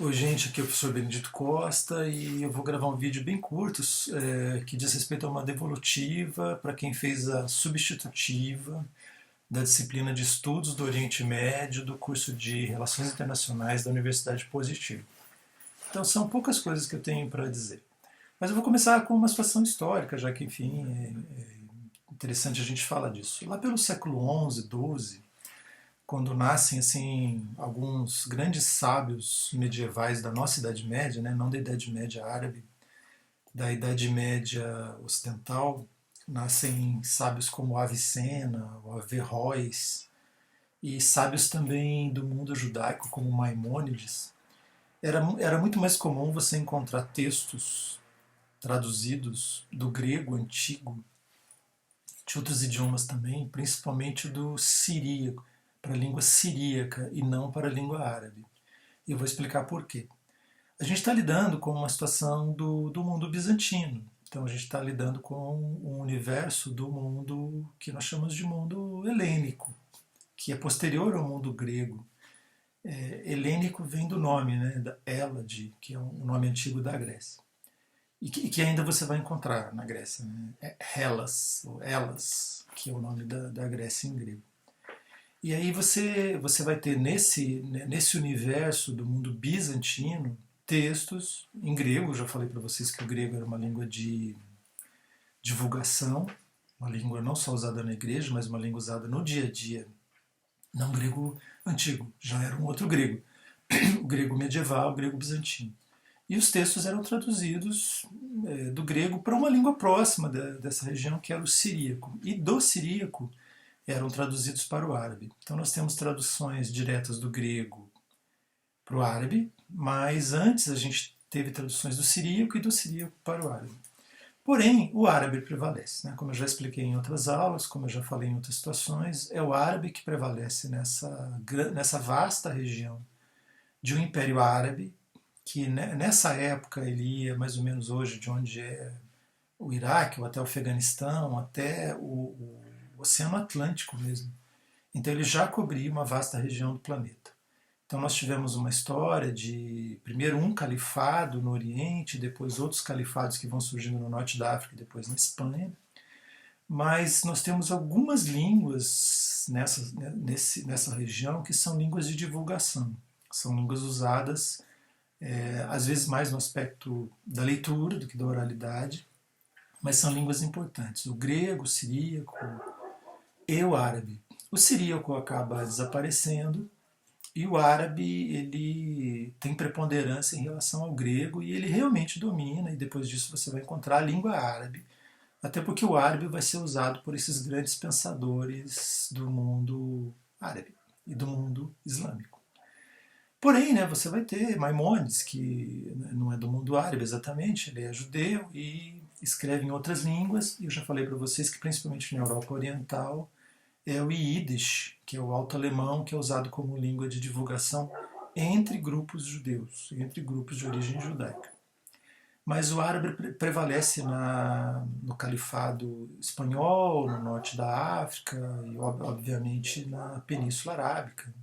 Oi, gente, aqui é o professor Benedito Costa e eu vou gravar um vídeo bem curto que diz respeito a uma devolutiva para quem fez a substitutiva da disciplina de Estudos do Oriente Médio do curso de Relações Internacionais da Universidade Positiva. Então são poucas coisas que eu tenho para dizer. Mas eu vou começar com uma situação histórica, já que, enfim, é interessante a gente falar disso. Lá pelo século XI, XII, quando nascem assim alguns grandes sábios medievais da nossa Idade Média, né, não da Idade Média árabe, da Idade Média ocidental, nascem sábios como Avicena, o Averroes, e sábios também do mundo judaico como Maimônides. Era muito mais comum você encontrar textos traduzidos do grego antigo, de outros idiomas também, principalmente do siríaco, para a língua siríaca e não para a língua árabe. E eu vou explicar por quê. A gente está lidando com uma situação do mundo bizantino. Então a gente está lidando com um universo do mundo que nós chamamos de mundo helênico, que é posterior ao mundo grego. Helênico vem do nome, né, da Hélade, que é um nome antigo da Grécia. E que ainda você vai encontrar na Grécia. Né? Hellas, ou Elas, que é o nome da Grécia em grego. E aí você vai ter nesse universo do mundo bizantino textos em grego. Eu já falei para vocês que o grego era uma língua de divulgação, uma língua não só usada na igreja, mas uma língua usada no dia a dia. Não grego antigo, já era um outro grego, o grego medieval, o grego bizantino. E os textos eram traduzidos do grego para uma língua próxima dessa região, que era o siríaco. E do siríaco eram traduzidos para o árabe. Então nós temos traduções diretas do grego para o árabe, mas antes a gente teve traduções do siríaco e do siríaco para o árabe. Porém, o árabe prevalece. Né? Como eu já expliquei em outras aulas, como eu já falei em outras situações, é o árabe que prevalece nessa vasta região de um império árabe, que nessa época ele ia mais ou menos hoje de onde é o Iraque, ou até o Afeganistão, até o Oceano Atlântico mesmo. Então ele já cobria uma vasta região do planeta. Então nós tivemos uma história de primeiro um califado no Oriente, depois outros califados que vão surgindo no norte da África e depois na Espanha. Mas nós temos algumas línguas nessa região que são línguas de divulgação. São línguas usadas às vezes mais no aspecto da leitura do que da oralidade, mas são línguas importantes. O grego, o siríaco e o árabe. O siríaco acaba desaparecendo e o árabe ele tem preponderância em relação ao grego e ele realmente domina, e depois disso você vai encontrar a língua árabe, até porque o árabe vai ser usado por esses grandes pensadores do mundo árabe e do mundo islâmico. Porém, né, você vai ter Maimônides, que não é do mundo árabe exatamente, ele é judeu e escreve em outras línguas, e eu já falei para vocês que principalmente na Europa Oriental é o Yiddish, que é o alto-alemão, que é usado como língua de divulgação entre grupos judeus, entre grupos de origem judaica. Mas o árabe prevalece no califado espanhol, no norte da África e, obviamente, na Península Arábica,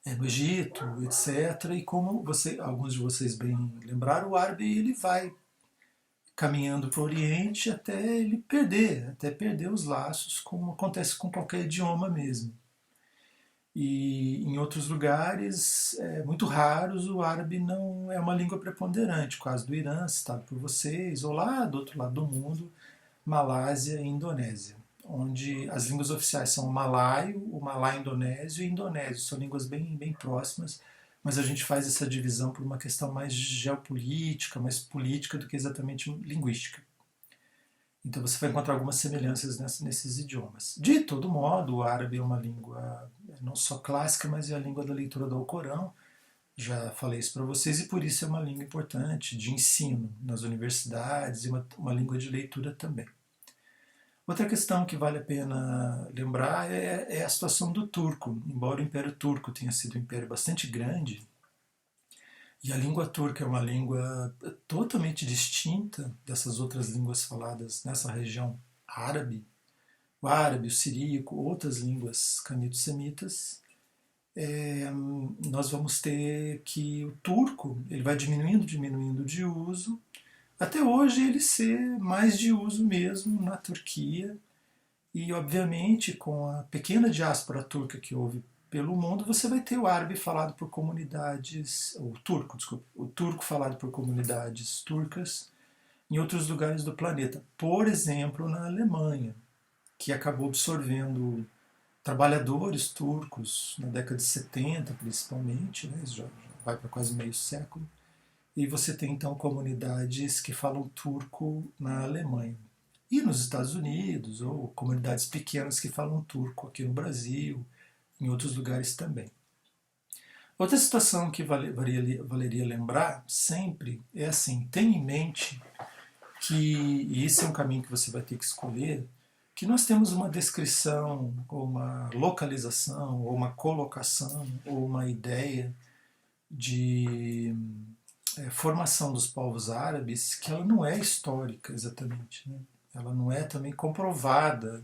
no Egito, etc. E como alguns de vocês bem lembraram, o árabe ele vai caminhando para o Oriente até perder os laços, como acontece com qualquer idioma mesmo. E em outros lugares muito raros o árabe não é uma língua preponderante, o caso do Irã, citado por vocês, ou lá do outro lado do mundo, Malásia e Indonésia, onde as línguas oficiais são o malai indonésio e indonésio, são línguas bem próximas, mas a gente faz essa divisão por uma questão mais geopolítica, mais política do que exatamente linguística. Então você vai encontrar algumas semelhanças nesses idiomas. De todo modo, o árabe é uma língua não só clássica, mas é a língua da leitura do Alcorão. Já falei isso para vocês, e por isso é uma língua importante de ensino nas universidades e uma língua de leitura também. Outra questão que vale a pena lembrar é a situação do turco. Embora o Império Turco tenha sido um império bastante grande, e a língua turca é uma língua totalmente distinta dessas outras línguas faladas nessa região árabe, o siríaco, outras línguas canito-semitas, nós vamos ter que o turco ele vai diminuindo de uso, até hoje ele ser mais de uso mesmo na Turquia. E, obviamente, com a pequena diáspora turca que houve pelo mundo, você vai ter o árabe falado por comunidades, o turco, desculpa, o turco falado por comunidades turcas em outros lugares do planeta. Por exemplo, na Alemanha, que acabou absorvendo trabalhadores turcos na década de 70, principalmente, né, já vai para quase meio século, e você tem então comunidades que falam turco na Alemanha. E nos Estados Unidos, ou comunidades pequenas que falam turco aqui no Brasil, em outros lugares também. Outra situação que valeria lembrar sempre é assim, tenha em mente que, e esse é um caminho que você vai ter que escolher, que nós temos uma descrição, ou uma localização, ou uma colocação, ou uma ideia de formação dos povos árabes que ela não é histórica exatamente, né? Ela não é também comprovada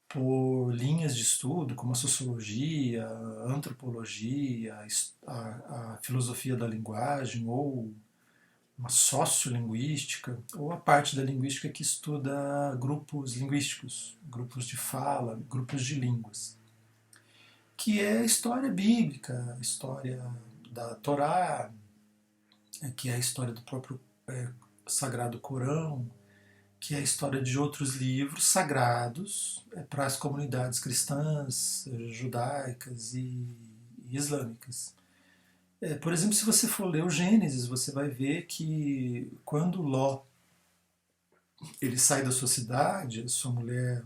por linhas de estudo como a sociologia, a antropologia, a filosofia da linguagem, ou uma sociolinguística, ou a parte da linguística que estuda grupos linguísticos, grupos de fala, grupos de línguas, que é a história bíblica, a história da Torá, que é a história do próprio Sagrado Corão, que é a história de outros livros sagrados para as comunidades cristãs, judaicas e islâmicas. Por exemplo, se você for ler o Gênesis, você vai ver que quando Ló ele sai da sua cidade, a sua mulher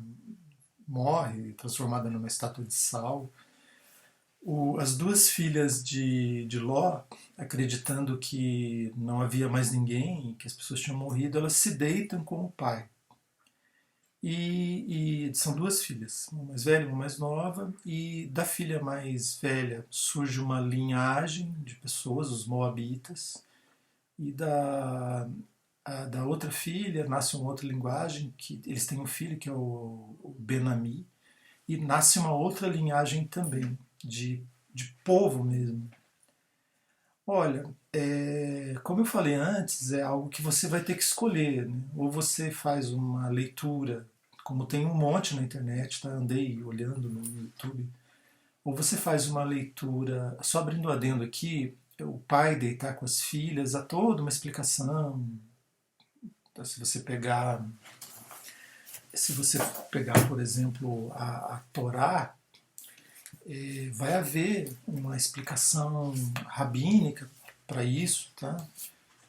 morre, transformada numa estátua de sal, as duas filhas de Ló, acreditando que não havia mais ninguém, que as pessoas tinham morrido, elas se deitam com o pai. E são duas filhas, uma mais velha e uma mais nova, e da filha mais velha surge uma linhagem de pessoas, os moabitas, e da outra filha nasce uma outra linguagem, que eles têm um filho que é o Benami, e nasce uma outra linhagem também, de povo mesmo. Olha, como eu falei antes, é algo que você vai ter que escolher, né? Ou você faz uma leitura, como tem um monte na internet, tá? Andei olhando no YouTube, ou você faz uma leitura, só abrindo o adendo aqui, o pai deitar com as filhas, há toda uma explicação. Então, se você pegar, por exemplo, a Torá, vai haver uma explicação rabínica para isso, tá?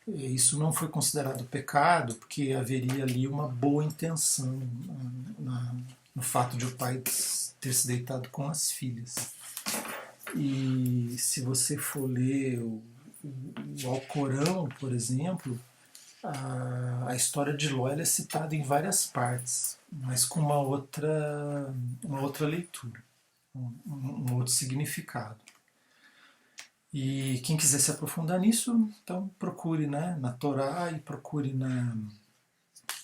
Isso não foi considerado pecado, porque haveria ali uma boa intenção no fato de o pai ter se deitado com as filhas. E se você for ler o Alcorão, por exemplo, a história de Ló é citada em várias partes, mas com uma outra leitura, um outro significado. E quem quiser se aprofundar nisso, então procure, né, na Torá, e procure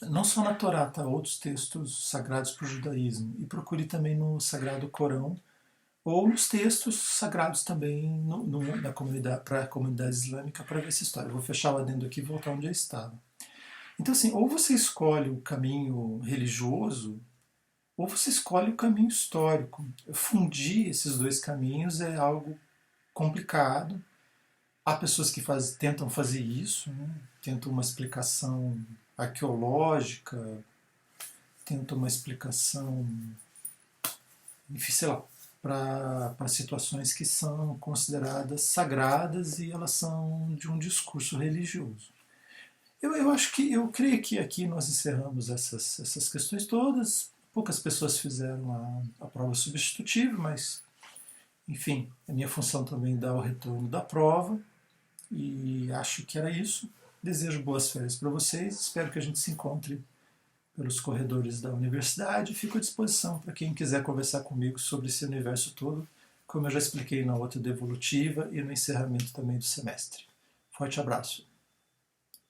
não só na Torá, tá, outros textos sagrados para o judaísmo, e procure também no Sagrado Corão, ou nos textos sagrados também para a comunidade islâmica, para ver essa história. Eu vou fechar o adendo aqui e voltar onde eu estava. Então, assim, ou você escolhe o caminho religioso, ou você escolhe o caminho histórico. Fundir esses dois caminhos é algo complicado. Há pessoas que tentam fazer isso, né? Tentam uma explicação arqueológica, tentam uma explicação, enfim, sei lá, para situações que são consideradas sagradas e elas são de um discurso religioso. Eu creio que aqui nós encerramos essas questões todas. Poucas pessoas fizeram a prova substitutiva, mas, enfim, a minha função também dá o retorno da prova, e acho que era isso. Desejo boas férias para vocês, espero que a gente se encontre pelos corredores da universidade. Fico à disposição para quem quiser conversar comigo sobre esse universo todo, como eu já expliquei na outra devolutiva e no encerramento também do semestre. Forte abraço.